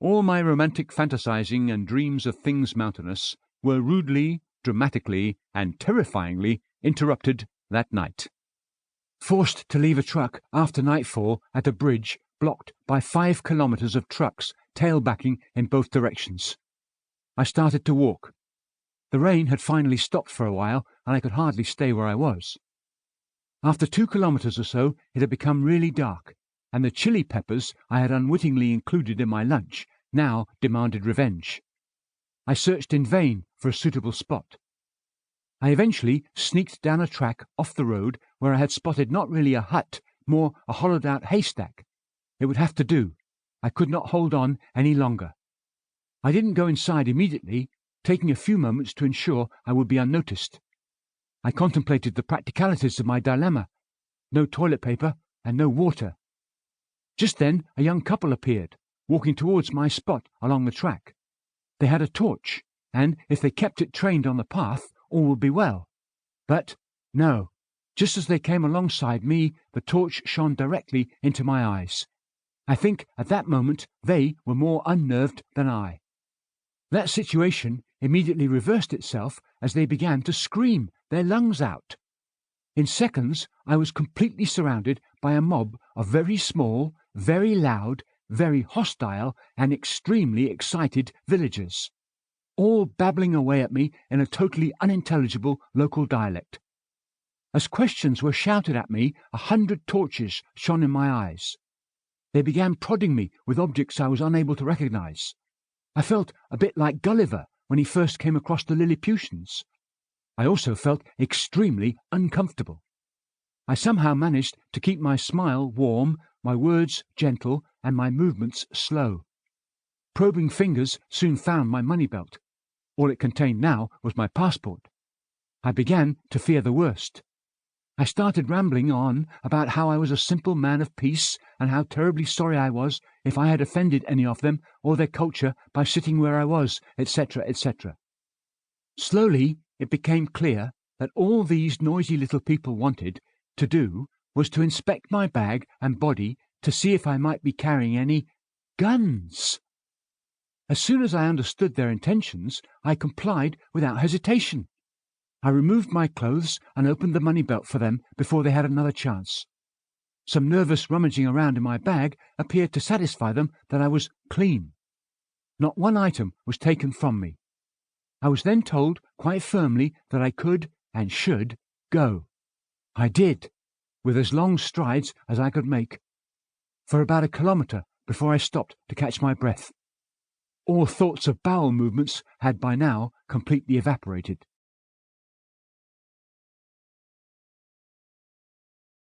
All my romantic fantasizing and dreams of things mountainous were rudely, dramatically, and terrifyingly interrupted that night. Forced to leave a truck after nightfall at a bridge blocked by 5 kilometers of trucks tailbacking in both directions. I started to walk. The rain had finally stopped for a while, and I could hardly stay where I was. After 2 kilometers or so, it had become really dark, and the chili peppers I had unwittingly included in my lunch now demanded revenge. I searched in vain for a suitable spot. I eventually sneaked down a track off the road where I had spotted not really a hut, more a hollowed-out haystack. It would have to do. I could not hold on any longer. I didn't go inside immediately, taking a few moments to ensure I would be unnoticed. I contemplated the practicalities of my dilemma. No toilet paper and no water. Just then a young couple appeared, walking towards my spot along the track. They had a torch, and if they kept it trained on the path, all would be well. But no, just as they came alongside me, the torch shone directly into my eyes. I think at that moment they were more unnerved than I. That situation immediately reversed itself as they began to scream their lungs out. In seconds I was completely surrounded by a mob of very small, very loud, very hostile, and extremely excited villagers, all babbling away at me in a totally unintelligible local dialect. As questions were shouted at me, 100 torches shone in my eyes. They began prodding me with objects I was unable to recognize. I felt a bit like Gulliver when he first came across the Lilliputians. I also felt extremely uncomfortable. I somehow managed to keep my smile warm, my words gentle, and my movements slow. Probing fingers soon found my money belt. All it contained now was my passport. I began to fear the worst. I started rambling on about how I was a simple man of peace, and how terribly sorry I was if I had offended any of them or their culture by sitting where I was, etc., etc. Slowly it became clear that all these noisy little people wanted to do was to inspect my bag and body to see if I might be carrying any guns. As soon as I understood their intentions, I complied without hesitation. I removed my clothes and opened the money belt for them before they had another chance. Some nervous rummaging around in my bag appeared to satisfy them that I was clean. Not one item was taken from me. I was then told quite firmly that I could and should go. I did, with as long strides as I could make, for about 1 kilometer before I stopped to catch my breath. All thoughts of bowel movements had by now completely evaporated.